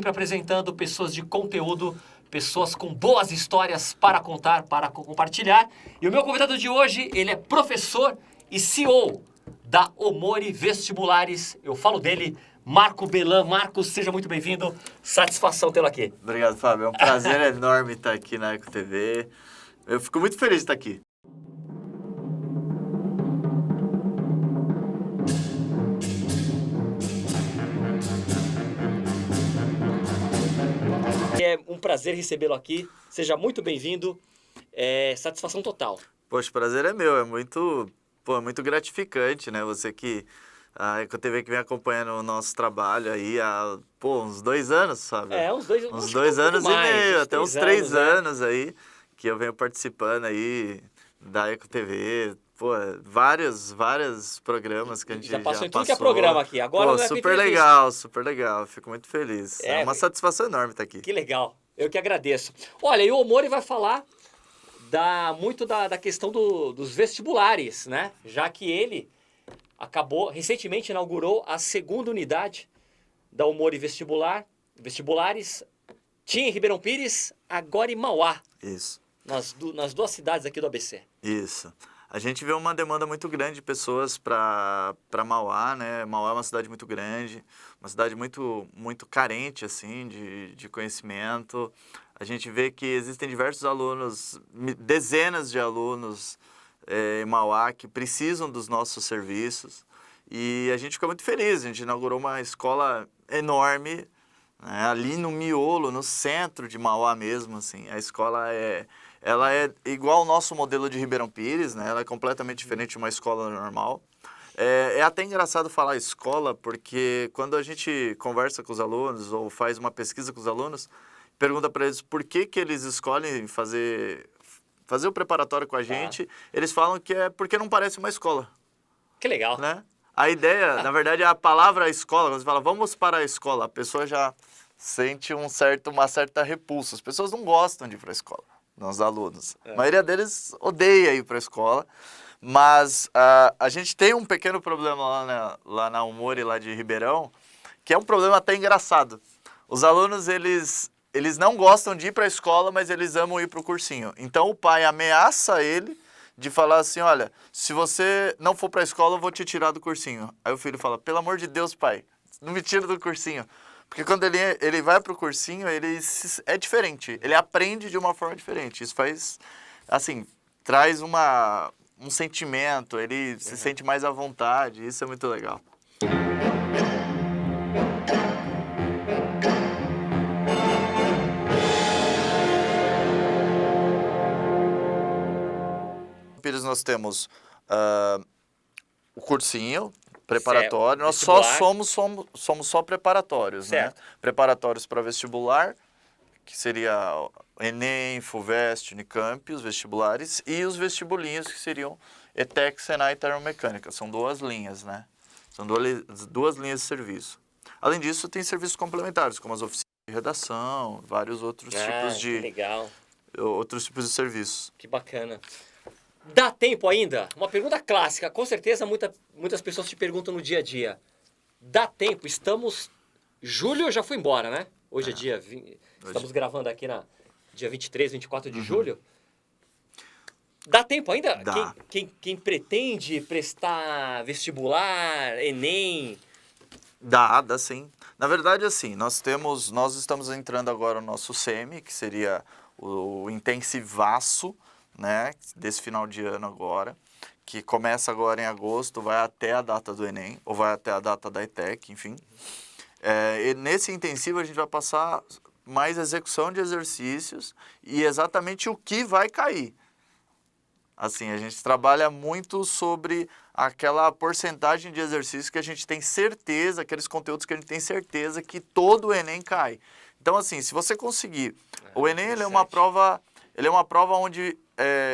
sempre apresentando pessoas de conteúdo, pessoas com boas histórias para contar, para compartilhar. E o meu convidado de hoje, ele é professor e CEO da Omori Vestibulares. Eu falo dele, Marco Belan. Marcos, seja muito bem-vindo. Satisfação tê-lo aqui. Obrigado, Fábio. É um prazer enorme estar aqui na Eco TV. Eu fico muito feliz de estar aqui. É um prazer recebê-lo aqui. Seja muito bem-vindo. Satisfação total. Poxa, o prazer é meu. É muito gratificante, né? Você que a Eco TV que vem acompanhando o nosso trabalho aí há, uns 2 anos, sabe? Uns 2 anos e meio, até uns 3 anos aí, que eu venho participando aí da Eco TV. Vários programas que a gente já passou. Em tudo que é programa aqui. Agora não é super legal. Fico muito feliz. É uma satisfação enorme estar aqui. Que legal. Eu que agradeço. Olha, e o Omori vai falar muito da questão dos vestibulares, né? Já que ele recentemente inaugurou a 2ª unidade da Omori Vestibulares. Tinha em Ribeirão Pires, agora em Mauá. Isso. Nas 2 cidades aqui do ABC. Isso. A gente vê uma demanda muito grande de pessoas para Mauá, né? Mauá é uma cidade muito grande, uma cidade muito carente, assim, de conhecimento. A gente vê que existem diversos alunos, dezenas de alunos em Mauá que precisam dos nossos serviços. E a gente fica muito feliz, a gente inaugurou uma escola enorme, né? Ali no miolo, no centro de Mauá mesmo, assim. A escola ela é igual ao nosso modelo de Ribeirão Pires, né? Ela é completamente diferente de uma escola normal. É até engraçado falar escola, porque quando a gente conversa com os alunos ou faz uma pesquisa com os alunos, pergunta para eles por que eles escolhem fazer o preparatório com a gente, eles falam que é porque não parece uma escola. Que legal. Né? A ideia, na verdade, a palavra escola, quando você fala vamos para a escola, a pessoa já sente uma certa repulsa. As pessoas não gostam de ir para a escola. Os alunos. A maioria deles odeia ir para a escola, mas a gente tem um pequeno problema lá na Omori, lá de Ribeirão, que é um problema até engraçado. Os alunos, eles não gostam de ir para a escola, mas eles amam ir para o cursinho. Então, o pai ameaça ele de falar assim, olha, se você não for para a escola, eu vou te tirar do cursinho. Aí o filho fala, pelo amor de Deus, pai, não me tira do cursinho. Porque quando ele vai para o cursinho, é diferente. Ele aprende de uma forma diferente. Isso faz, assim, traz um sentimento. Ele se sente mais à vontade. Isso é muito legal. Em Pires nós temos o cursinho preparatório, nós só somos só preparatórios, certo, né? Preparatórios para vestibular, que seria Enem, Fuvest, Unicamp, os vestibulares, e os vestibulinhos, que seriam ETEC, Senai e Termomecânica. São 2 linhas, né? São 2 linhas de serviço. Além disso, tem serviços complementares, como as oficinas de redação, vários outros tipos de... legal. Outros tipos de serviços. Que bacana. Dá tempo ainda? Uma pergunta clássica. Com certeza muitas pessoas te perguntam no dia a dia. Dá tempo? Julho já foi embora, né? Hoje é dia 20. Estamos gravando aqui dia 23, 24 de julho. Dá tempo ainda? Dá. Quem pretende prestar vestibular, Enem? Dá sim. Na verdade, assim, nós estamos entrando agora no nosso SEMI, que seria o intensivaço, né, desse final de ano agora, que começa agora em agosto, vai até a data do Enem, ou vai até a data da ETEC, enfim. E nesse intensivo a gente vai passar mais execução de exercícios e exatamente o que vai cair. Assim, a gente trabalha muito sobre aquela porcentagem de exercícios que a gente tem certeza, aqueles conteúdos que a gente tem certeza que todo o Enem cai. Então, assim, se você conseguir... O Enem ele é uma prova onde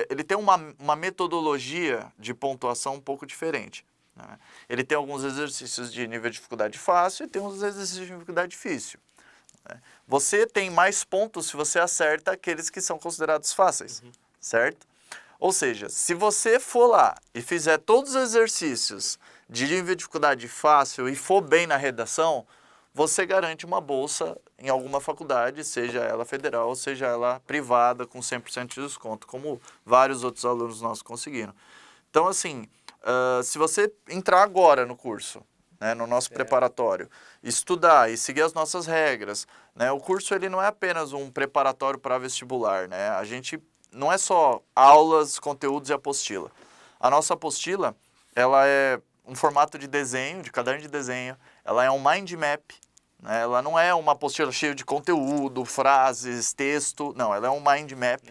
ele tem uma metodologia de pontuação um pouco diferente, né? Ele tem alguns exercícios de nível de dificuldade fácil e tem uns exercícios de dificuldade difícil, né? Você tem mais pontos se você acerta aqueles que são considerados fáceis, certo? Ou seja, se você for lá e fizer todos os exercícios de nível de dificuldade fácil e for bem na redação, você garante uma bolsa em alguma faculdade, seja ela federal, seja ela privada, com 100% de desconto, como vários outros alunos nossos conseguiram. Então, assim, se você entrar agora no curso, né, no nosso preparatório, estudar e seguir as nossas regras, né, o curso ele não é apenas um preparatório para vestibular, né, a gente não é só aulas, conteúdos e apostila. A nossa apostila, ela é um formato de desenho, de caderno de desenho, ela é um mind map, né, ela não é uma apostila cheia de conteúdo, frases, texto, não, ela é um mind map.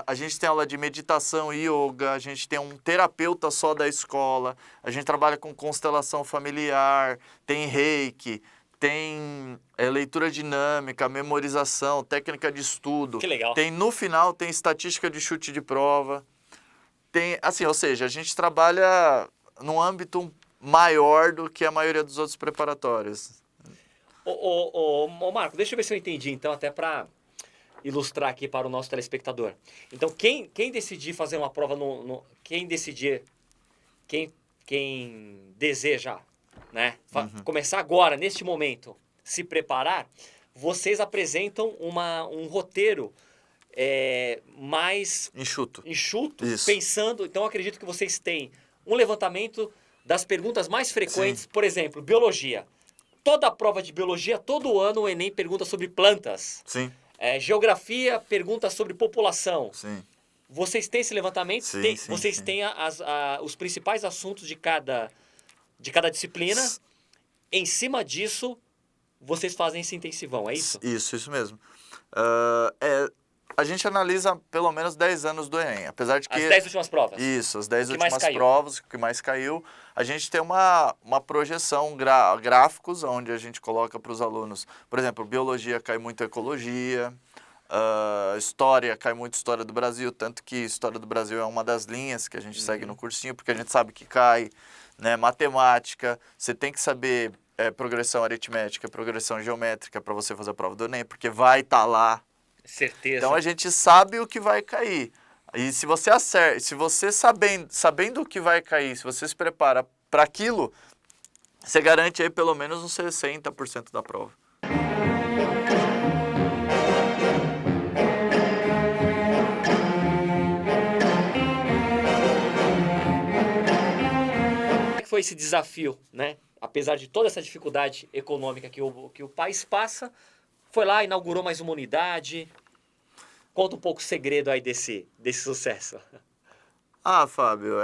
A gente tem aula de meditação e yoga, a gente tem um terapeuta só da escola, a gente trabalha com constelação familiar, tem reiki, tem leitura dinâmica, memorização, técnica de estudo. Que legal. No final tem estatística de chute de prova. Tem, assim, ou seja, a gente trabalha num âmbito maior do que a maioria dos outros preparatórios. Ô, Marco, deixa eu ver se eu entendi, então, até para ilustrar aqui para o nosso telespectador. Então, quem decidir fazer uma prova quem decidir, quem deseja, né, começar agora, neste momento, se preparar, vocês apresentam um roteiro mais Enxuto. Isso. pensando. Então, eu acredito que vocês têm um levantamento das perguntas mais frequentes, Sim. por exemplo, biologia. Toda a prova de biologia, todo ano o Enem pergunta sobre plantas. Sim. Geografia pergunta sobre população. Sim. Vocês têm esse levantamento? Sim, Vocês sim. têm os principais assuntos de cada disciplina. Em cima disso, vocês fazem esse intensivão, é isso? Isso mesmo. A gente analisa pelo menos 10 anos do Enem, apesar de que... As 10 últimas provas. Isso, as 10 O que mais últimas caiu. provas, o que mais caiu. A gente tem uma projeção, gráficos, onde a gente coloca para os alunos. Por exemplo, biologia cai muito ecologia, história cai muito história do Brasil, tanto que história do Brasil é uma das linhas que a gente segue no cursinho, porque a gente sabe que cai, né? Matemática, você tem que saber progressão aritmética, progressão geométrica para você fazer a prova do Enem, porque vai estar lá. Certeza. Então a gente sabe o que vai cair. E se você acerta, se você sabendo o que vai cair, se você se prepara para aquilo, você garante aí pelo menos uns 60% da prova. Como é que foi esse desafio, né? Apesar de toda essa dificuldade econômica que o país passa, foi lá, inaugurou mais uma unidade. Conta um pouco o segredo aí desse sucesso. Fábio,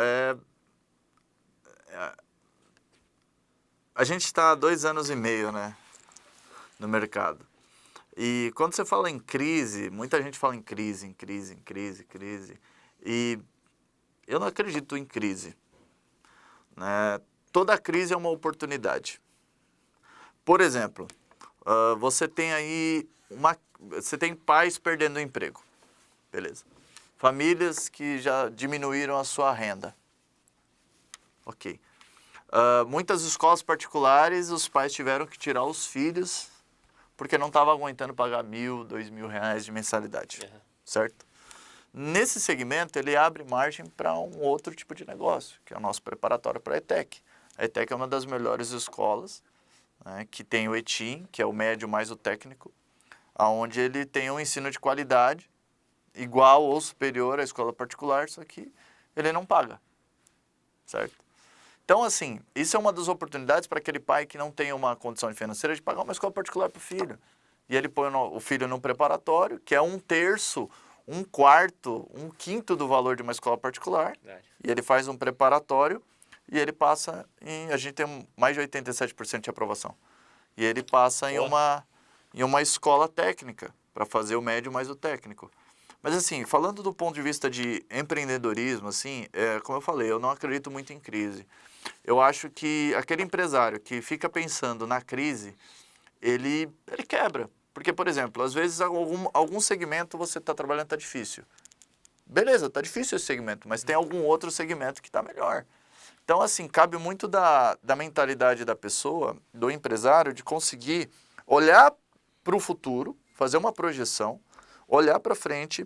a gente está há 2 anos e meio, né, no mercado. E quando você fala em crise, muita gente fala em crise. E eu não acredito em crise, né? Toda crise é uma oportunidade. Por exemplo, você tem aí você tem pais perdendo o emprego, beleza? Famílias que já diminuíram a sua renda, ok. Muitas escolas particulares, os pais tiveram que tirar os filhos porque não estavam aguentando pagar R$1.000, R$2.000 de mensalidade, certo? Nesse segmento, ele abre margem para um outro tipo de negócio, que é o nosso preparatório para a ETEC. A ETEC é uma das melhores escolas, né, que tem o ETIM, que é o médio mais o técnico, onde ele tem um ensino de qualidade igual ou superior à escola particular, só que ele não paga, certo? Então, assim, isso é uma das oportunidades para aquele pai que não tem uma condição financeira de pagar uma escola particular para o filho. E ele põe o filho num preparatório, que é 1/3, 1/4, 1/5 do valor de uma escola particular. Verdade. E ele faz um preparatório e ele passa a gente tem mais de 87% de aprovação. E ele passa em uma escola técnica para fazer o médio mais o técnico. Mas assim, falando do ponto de vista de empreendedorismo, assim, como eu falei, eu não acredito muito em crise. Eu acho que aquele empresário que fica pensando na crise, ele quebra. Porque, por exemplo, às vezes algum segmento você está trabalhando está difícil. Beleza, está difícil esse segmento, mas tem algum outro segmento que está melhor. Então, assim, cabe muito da mentalidade da pessoa, do empresário, de conseguir olhar para o futuro, fazer uma projeção, olhar para frente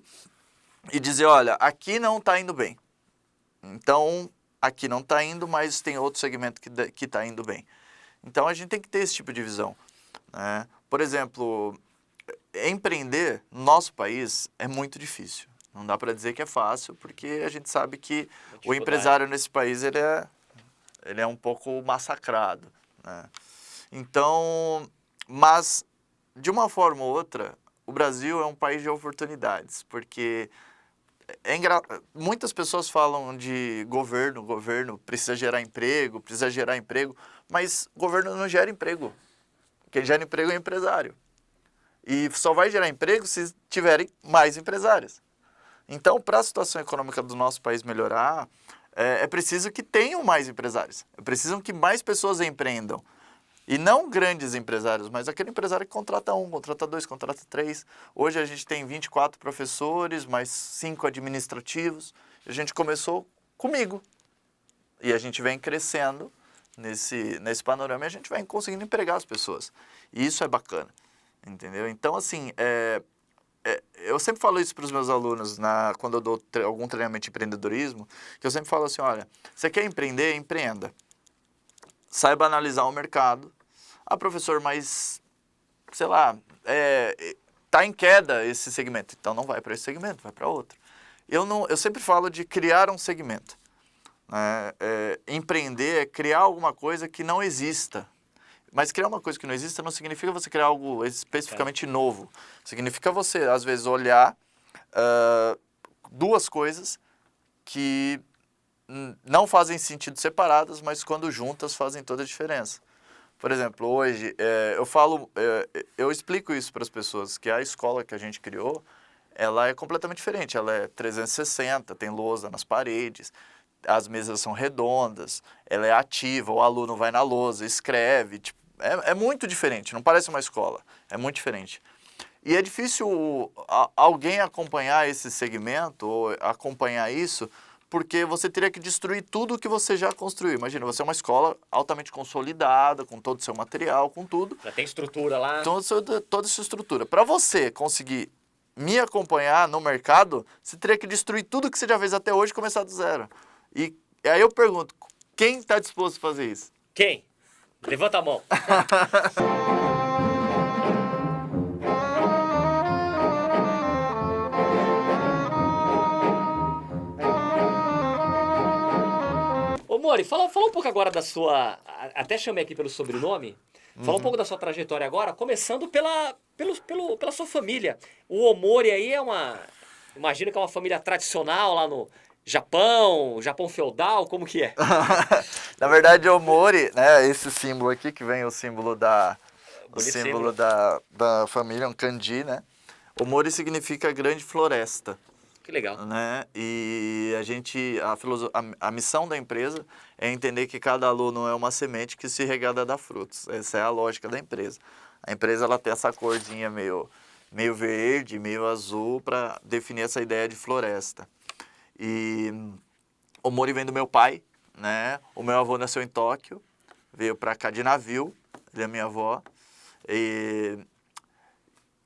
e dizer, olha, aqui não está indo bem. Então, aqui não está indo, mas tem outro segmento que está indo bem. Então, a gente tem que ter esse tipo de visão, né? Por exemplo, empreender no nosso país é muito difícil. Não dá para dizer que é fácil, porque a gente sabe que o empresário nesse país ele é um pouco massacrado, né? Então, mas de uma forma ou outra, o Brasil é um país de oportunidades, porque muitas pessoas falam de governo precisa gerar emprego, mas o governo não gera emprego. Quem gera emprego é o empresário. E só vai gerar emprego se tiverem mais empresários. Então, para a situação econômica do nosso país melhorar, é preciso que tenham mais empresários. É preciso que mais pessoas empreendam. E não grandes empresários, mas aquele empresário que contrata 1, contrata 2, contrata 3. Hoje a gente tem 24 professores, mais 5 administrativos. A gente começou comigo. E a gente vem crescendo nesse panorama e a gente vai conseguindo empregar as pessoas. E isso é bacana, entendeu? Então, assim, eu sempre falo isso para os meus alunos quando eu dou algum treinamento de empreendedorismo, que eu sempre falo assim, olha, você quer empreender? Empreenda. Saiba analisar o mercado. Professor, mas, sei lá, tá em queda esse segmento. Então, não vai para esse segmento, vai para outro. Eu sempre falo de criar um segmento. Empreender é criar alguma coisa que não exista. Mas criar uma coisa que não exista não significa você criar algo especificamente novo. Significa você, às vezes, olhar duas coisas que não fazem sentido separadas, mas quando juntas fazem toda a diferença. Por exemplo, hoje, eu explico isso para as pessoas, que a escola que a gente criou, ela é completamente diferente. Ela é 360, tem lousa nas paredes, as mesas são redondas, ela é ativa, o aluno vai na lousa, escreve. Tipo, é muito diferente, não parece uma escola, é muito diferente. E é difícil alguém acompanhar esse segmento, ou acompanhar isso, porque você teria que destruir tudo que você já construiu. Imagina, você é uma escola altamente consolidada, com todo o seu material, com tudo. Já tem estrutura lá. Toda essa estrutura. Para você conseguir me acompanhar no mercado, você teria que destruir tudo que você já fez até hoje e começar do zero. E aí eu pergunto, quem está disposto a fazer isso? Quem? Levanta a mão. Ô Mori, fala um pouco agora da sua... Até chamei aqui pelo sobrenome. Fala um pouco da sua trajetória agora, começando pela sua família. O Omori aí imagino que é uma família tradicional lá no Japão feudal, como que é? Na verdade, o Omori, né, esse símbolo aqui, que vem o símbolo da família, um kanji, né? Omori significa grande floresta. Que legal. Né? E a missão da empresa é entender que cada aluno é uma semente que se regada dá frutos. Essa é a lógica da empresa. A empresa ela tem essa corzinha meio verde, meio azul para definir essa ideia de floresta. E o Mori vem do meu pai, né? O meu avô nasceu em Tóquio, veio para cá de navio, ele é minha avó.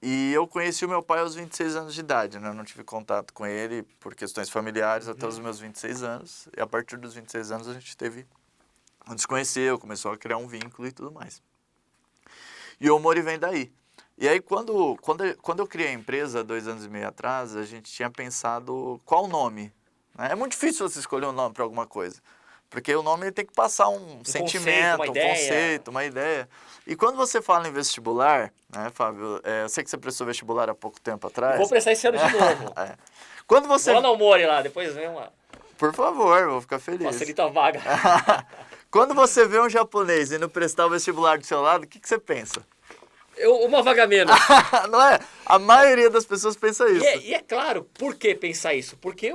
E eu conheci o meu pai aos 26 anos de idade, né? Eu não tive contato com ele por questões familiares até os meus 26 anos. E a partir dos 26 anos a gente nos conheceu, começou a criar um vínculo e tudo mais. E o Omori vem daí. E aí quando eu criei a empresa, 2 anos e meio atrás, a gente tinha pensado qual o nome. Né? É muito difícil você escolher um nome para alguma coisa. Porque o nome tem que passar um sentimento, conceito, uma ideia. E quando você fala em vestibular, né, Fábio? Eu sei que você prestou vestibular há pouco tempo atrás. Vou prestar esse ano de novo. Quando você... Vou lá no Omori lá, depois vem uma... Por favor, vou ficar feliz. Facilita a vaga. Quando você vê um japonês indo prestar o vestibular do seu lado, o que você pensa? Uma vaga menos. Não é? A maioria das pessoas pensa isso. E é claro, por que pensar isso? Porque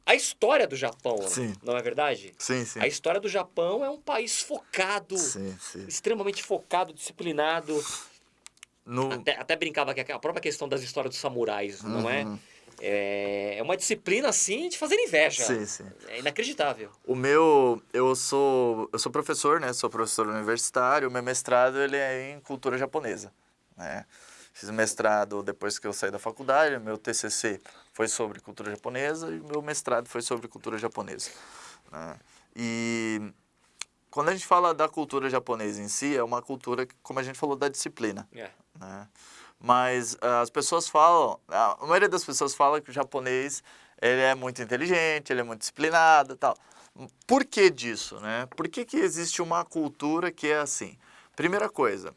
a história do Japão, sim. Não é verdade? Sim, sim. A história do Japão é um país focado, sim, sim. extremamente focado, disciplinado. Até brincava que a própria questão das histórias dos samurais, não é? É uma disciplina, assim, de fazer inveja. Sim, sim. É inacreditável. Eu sou professor, né? Sou professor universitário. O meu mestrado, ele é em cultura japonesa, né? Fiz mestrado depois que eu saí da faculdade. Meu TCC foi sobre cultura japonesa e meu mestrado foi sobre cultura japonesa, né? E quando a gente fala da cultura japonesa em si, é uma cultura, como a gente falou, da disciplina. Né? Mas as pessoas falam, a maioria das pessoas fala que o japonês ele é muito inteligente, ele é muito disciplinado e tal. Por que disso, né? Por que existe uma cultura que é assim? Primeira coisa,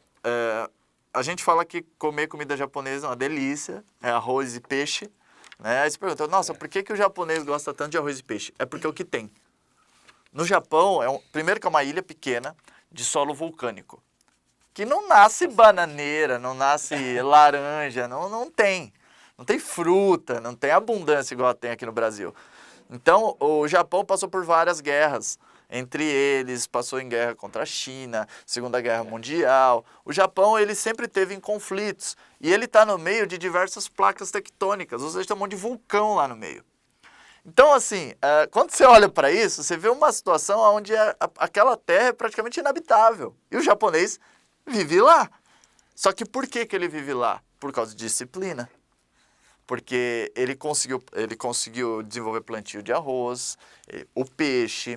a gente fala que comer comida japonesa é uma delícia, é arroz e peixe, né? Aí você pergunta, nossa, por que o japonês gosta tanto de arroz e peixe? É porque é o que tem. No Japão, primeiro que é uma ilha pequena de solo vulcânico, que não nasce bananeira, não nasce laranja, não tem. Não tem fruta, não tem abundância igual tem aqui no Brasil. Então, o Japão passou por várias guerras. Entre eles, passou em guerra contra a China, Segunda Guerra Mundial. O Japão, ele sempre teve em conflitos. E ele está no meio de diversas placas tectônicas, ou seja, tem um monte de vulcão lá no meio. Então, assim, quando você olha para isso, você vê uma situação onde aquela terra é praticamente inabitável. E o japonês vive lá. Só que por que ele vive lá? Por causa de disciplina. Porque ele conseguiu desenvolver plantio de arroz, o peixe,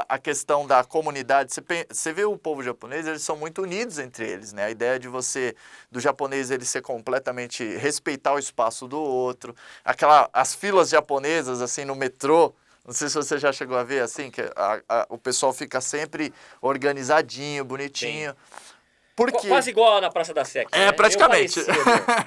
a questão da comunidade. Você vê o povo japonês, eles são muito unidos entre eles, né? A ideia do japonês ele ser completamente, respeitar o espaço do outro. As filas japonesas, assim, no metrô, não sei se você já chegou a ver, assim, que o pessoal fica sempre organizadinho, bonitinho. Sim. Porque... Quase igual na Praça da Sé. Né? Praticamente.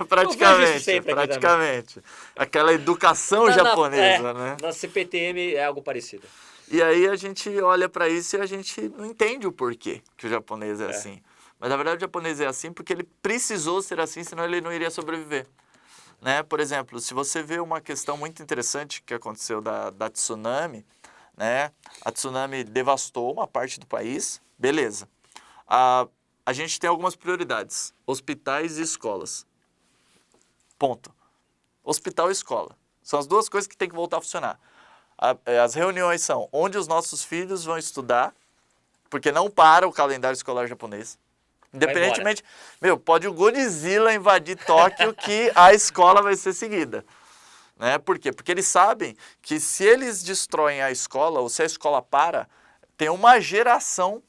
praticamente. Aquela educação japonesa, né? Na CPTM é algo parecido. E aí a gente olha para isso e a gente não entende o porquê que o japonês é assim. Mas na verdade o japonês é assim porque ele precisou ser assim, senão ele não iria sobreviver. Né? Por exemplo, se você vê uma questão muito interessante que aconteceu da tsunami, né? A tsunami devastou uma parte do país, beleza. A gente tem algumas prioridades, hospitais e escolas. Ponto. Hospital e escola. São as duas coisas que tem que voltar a funcionar. As reuniões são onde os nossos filhos vão estudar, porque não para o calendário escolar japonês. Independentemente, pode o Godzilla invadir Tóquio que a escola vai ser seguida. Né? Por quê? Porque eles sabem que se eles destroem a escola, ou se a escola para, tem uma geração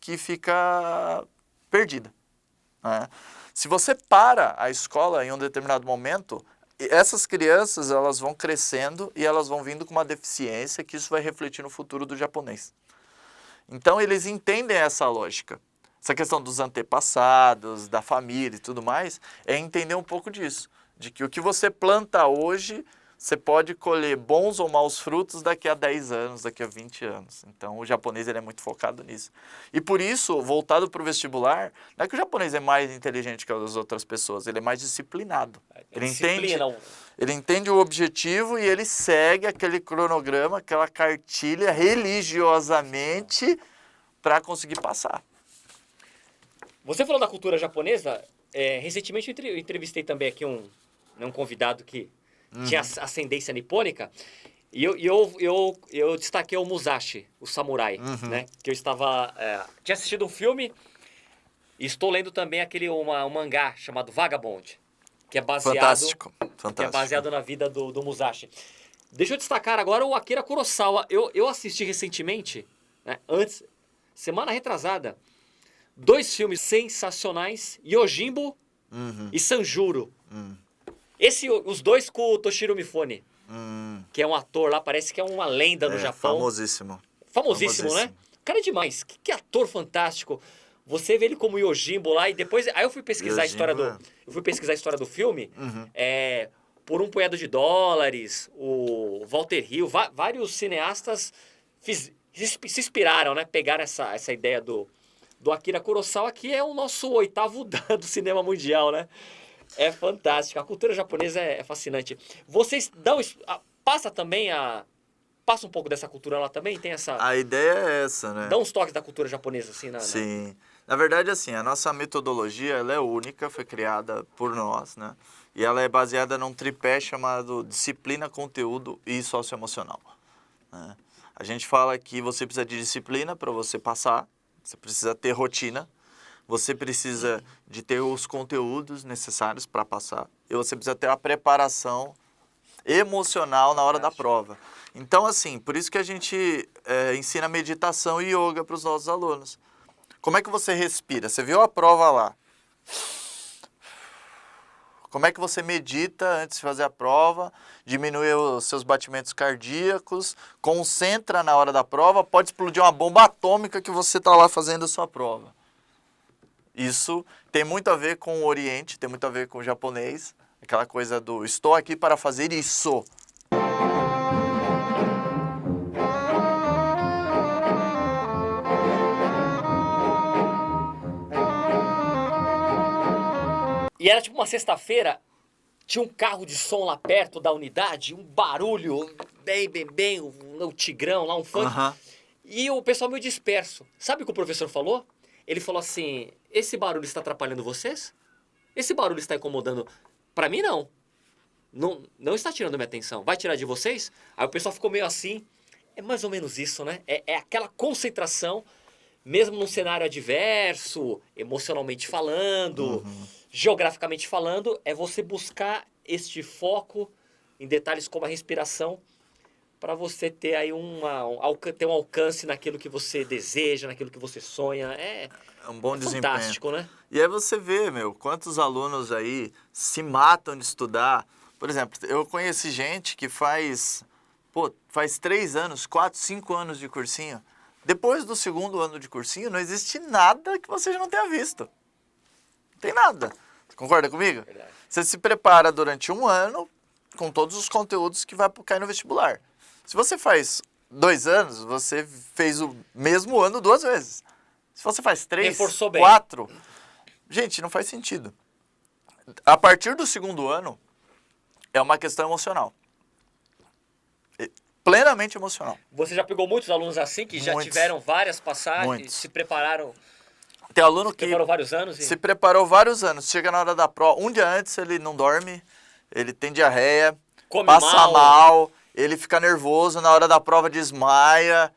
que fica perdida. Né? Se você para a escola em um determinado momento, essas crianças elas vão crescendo e elas vão vindo com uma deficiência que isso vai refletir no futuro do japonês. Então eles entendem essa lógica. Essa questão dos antepassados, da família e tudo mais, é entender um pouco disso. De que o que você planta hoje, você pode colher bons ou maus frutos daqui a 10 anos, daqui a 20 anos. Então, o japonês ele é muito focado nisso. E por isso, voltado para o vestibular, não é que o japonês é mais inteligente que as outras pessoas, ele é mais disciplinado. Ele entende o objetivo e ele segue aquele cronograma, aquela cartilha religiosamente para conseguir passar. Você falou da cultura japonesa, recentemente eu entrevistei também aqui um convidado que tinha ascendência nipônica, e eu destaquei o Musashi, o samurai, né? Que eu tinha assistido um filme e estou lendo também um mangá chamado Vagabond, que é Fantástico. Que é baseado na vida do Musashi. Deixa eu destacar agora o Akira Kurosawa. Eu assisti recentemente, né, semana retrasada, 2 filmes sensacionais, Yojimbo e Sanjuro. Os 2 com o Toshiro Mifune, que é um ator lá, parece que é uma lenda no Japão. Famosíssimo, né? O cara é demais. Que ator fantástico. Você vê ele como Yojimbo lá e depois... Aí eu fui pesquisar a história do filme. Por um punhado de dólares, o Walter Hill, vários cineastas se inspiraram, né? Pegaram essa ideia do Akira Kurosawa, que é o nosso 8º Dan do cinema mundial, né? É fantástico. A cultura japonesa é fascinante. Vocês passa um pouco dessa cultura lá também? Tem essa... A ideia é essa, né? Dá uns toques da cultura japonesa, assim, Sim. Na verdade, assim, a nossa metodologia, ela é única, foi criada por nós, né? E ela é baseada num tripé chamado disciplina, conteúdo e socioemocional. Né? A gente fala que você precisa de disciplina para você passar, você precisa ter rotina, você precisa de ter os conteúdos necessários para passar e você precisa ter a preparação emocional na hora da prova. Então, assim, por isso que a gente ensina meditação e yoga para os nossos alunos. Como é que você respira? Você viu a prova lá. Como é que você medita antes de fazer a prova? Diminui os seus batimentos cardíacos, concentra na hora da prova, pode explodir uma bomba atômica que você está lá fazendo a sua prova. Isso tem muito a ver com o Oriente, tem muito a ver com o japonês, aquela coisa do estou aqui para fazer isso. E era tipo uma sexta-feira, tinha um carro de som lá perto da unidade, um barulho, bem, o Tigrão lá, um funk. E o pessoal meio disperso. Sabe o que o professor falou? Ele falou assim, esse barulho está atrapalhando vocês? Esse barulho está incomodando? Pra mim, não. Não está tirando minha atenção. Vai tirar de vocês? Aí o pessoal ficou meio assim. É mais ou menos isso, né? É aquela concentração, mesmo num cenário adverso, emocionalmente falando, geograficamente falando, é você buscar este foco em detalhes como a respiração para você ter aí ter um alcance naquilo que você deseja, naquilo que você sonha. É um bom desempenho. Fantástico, né? E aí você vê, quantos alunos aí se matam de estudar. Por exemplo, eu conheci gente que faz 3 anos, 4, 5 anos de cursinho. Depois do segundo ano de cursinho, não existe nada que você já não tenha visto. Não tem nada. Você concorda comigo? Verdade. Você se prepara durante um ano com todos os conteúdos que vai cair no vestibular. Se você faz 2 anos, você fez o mesmo ano 2 vezes. Se você faz 3, Reforçou bem. 4, gente, não faz sentido. A partir do segundo ano, é uma questão emocional. Plenamente emocional. Você já pegou muitos alunos assim, que já tiveram várias passagens, se prepararam... Tem aluno que preparou vários anos? Se preparou vários anos. Chega na hora da prova, um dia antes ele não dorme, ele tem diarreia, passa mal, ele fica nervoso, na hora da prova desmaia.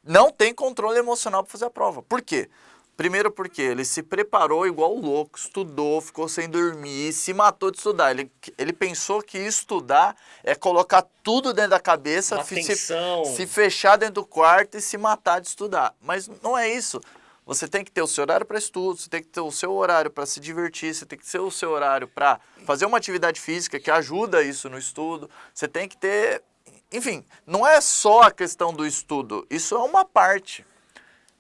Não tem controle emocional para fazer a prova. Por quê? Primeiro porque ele se preparou igual louco, estudou, ficou sem dormir, se matou de estudar. Ele pensou que estudar é colocar tudo dentro da cabeça, se fechar dentro do quarto e se matar de estudar. Mas não é isso. Você tem que ter o seu horário para estudo, você tem que ter o seu horário para se divertir, você tem que ter o seu horário para fazer uma atividade física que ajuda isso no estudo. Você tem que ter... Enfim, não é só a questão do estudo, isso é uma parte.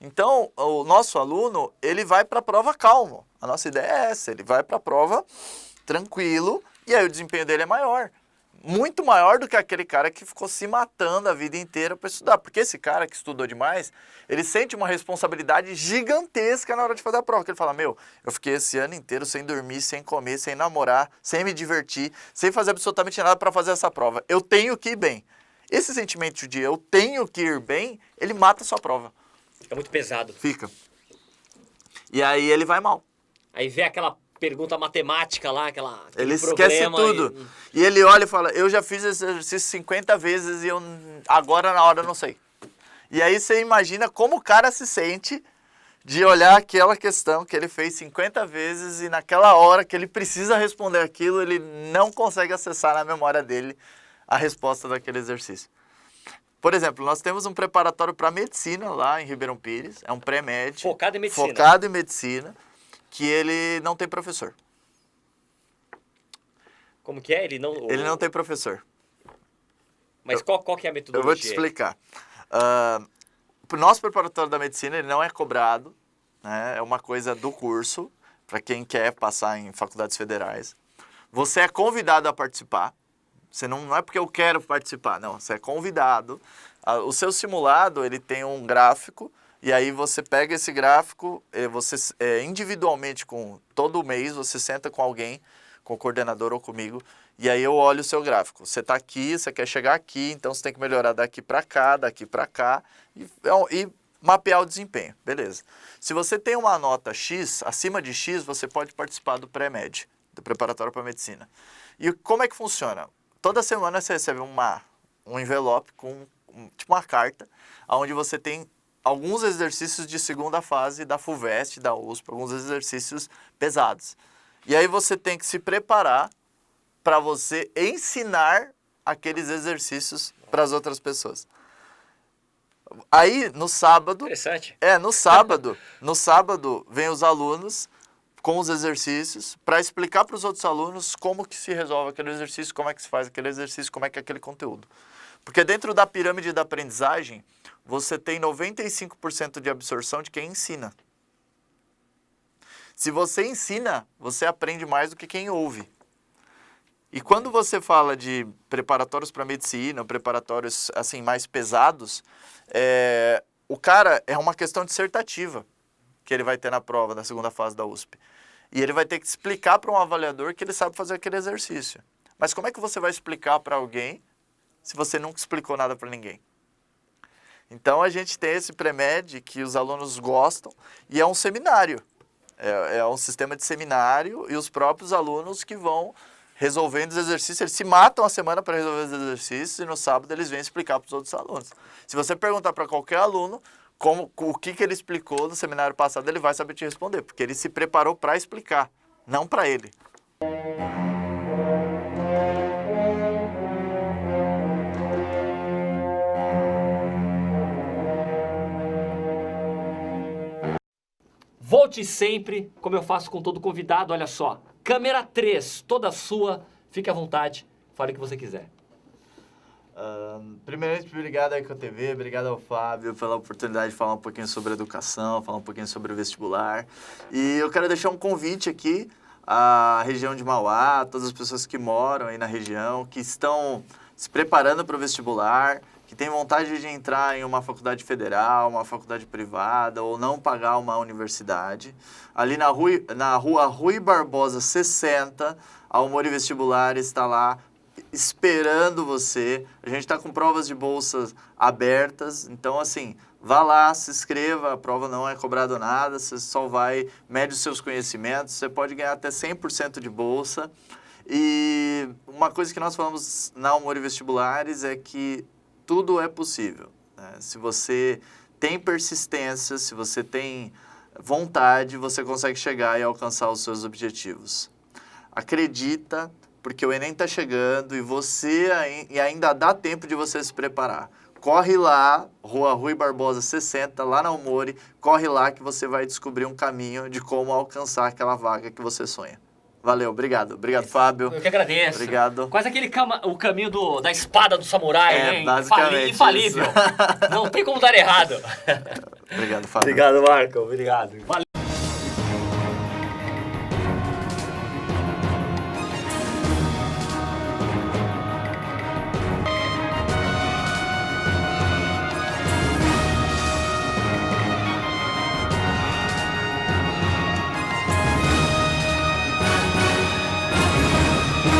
Então, o nosso aluno, ele vai para a prova calmo. A nossa ideia é essa, ele vai para a prova tranquilo e aí o desempenho dele é maior. Muito maior do que aquele cara que ficou se matando a vida inteira para estudar. Porque esse cara que estudou demais, ele sente uma responsabilidade gigantesca na hora de fazer a prova. Porque ele fala, eu fiquei esse ano inteiro sem dormir, sem comer, sem namorar, sem me divertir, sem fazer absolutamente nada para fazer essa prova. Eu tenho que ir bem. Esse sentimento de eu tenho que ir bem, ele mata a sua prova. Fica muito pesado. Fica. E aí ele vai mal. Aí vê aquela pergunta matemática lá, ele esquece tudo. E ele olha e fala, eu já fiz esse exercício 50 vezes e agora na hora eu não sei. E aí você imagina como o cara se sente de olhar aquela questão que ele fez 50 vezes e naquela hora que ele precisa responder aquilo, ele não consegue acessar na memória dele a resposta daquele exercício. Por exemplo, nós temos um preparatório para medicina lá em Ribeirão Pires, é um pré-med. Focado em medicina. Focado em medicina, que ele não tem professor. Como que é? Ele não tem professor. Mas qual que é a metodologia? Eu vou te explicar. O nosso preparatório da medicina ele não é cobrado, né? É uma coisa do curso, para quem quer passar em faculdades federais. Você é convidado a participar. Você não é porque eu quero participar, não. Você é convidado. O seu simulado, ele tem um gráfico, e aí você pega esse gráfico, você individualmente, todo mês, você senta com alguém, com o coordenador ou comigo, e aí eu olho o seu gráfico. Você está aqui, você quer chegar aqui, então você tem que melhorar daqui para cá, e mapear o desempenho. Beleza. Se você tem uma nota X, acima de X, você pode participar do pré-med, do preparatório para medicina. E como é que funciona? Toda semana você recebe um envelope com tipo uma carta, onde você tem alguns exercícios de segunda fase da FUVEST, da USP, alguns exercícios pesados. E aí você tem que se preparar para você ensinar aqueles exercícios para as outras pessoas. Aí, no sábado, Interessante. no sábado vem os alunos com os exercícios para explicar para os outros alunos como que se resolve aquele exercício, como é que se faz aquele exercício, como é que é aquele conteúdo. Porque dentro da pirâmide da aprendizagem, você tem 95% de absorção de quem ensina. Se você ensina, você aprende mais do que quem ouve. E quando você fala de preparatórios para medicina, preparatórios assim mais pesados, o cara é uma questão dissertativa que ele vai ter na prova da segunda fase da USP. E ele vai ter que explicar para um avaliador que ele sabe fazer aquele exercício. Mas como é que você vai explicar para alguém se você nunca explicou nada para ninguém? Então a gente tem esse pré-med que os alunos gostam e é um seminário. É um sistema de seminário e os próprios alunos que vão resolvendo os exercícios, eles se matam a semana para resolver os exercícios e no sábado eles vêm explicar para os outros alunos. Se você perguntar para qualquer aluno o que ele explicou no seminário passado, ele vai saber te responder, porque ele se preparou para explicar, não para ele. Volte sempre, como eu faço com todo convidado, olha só. Câmera 3, toda sua, fique à vontade, fale o que você quiser. Primeiramente, obrigado à EcoTV, obrigado ao Fábio pela oportunidade de falar um pouquinho sobre educação, falar um pouquinho sobre o vestibular. E eu quero deixar um convite aqui à região de Mauá, todas as pessoas que moram aí na região, que estão se preparando para o vestibular, que têm vontade de entrar em uma faculdade federal, uma faculdade privada ou não pagar uma universidade. Ali na rua Rui Barbosa 60, a Umori Vestibular está lá esperando você. A gente está com provas de bolsas abertas, então assim, vá lá, se inscreva, a prova não é cobrado nada, você só vai, mede os seus conhecimentos, você pode ganhar até 100% de bolsa. E uma coisa que nós falamos na Umori Vestibulares é que tudo é possível, né? Se você tem persistência, se você tem vontade, você consegue chegar e alcançar os seus objetivos. Acredita, porque o Enem está chegando e ainda dá tempo de você se preparar. Corre lá, Rua Rui Barbosa 60, lá na Umori, corre lá que você vai descobrir um caminho de como alcançar aquela vaga que você sonha. Valeu, obrigado. Obrigado, Fábio. Eu que agradeço. Obrigado. Quase aquele o caminho da espada do samurai, né? Basicamente Infalível. Não tem como dar errado. Obrigado, Fábio. Obrigado, Marco. Obrigado. Valeu.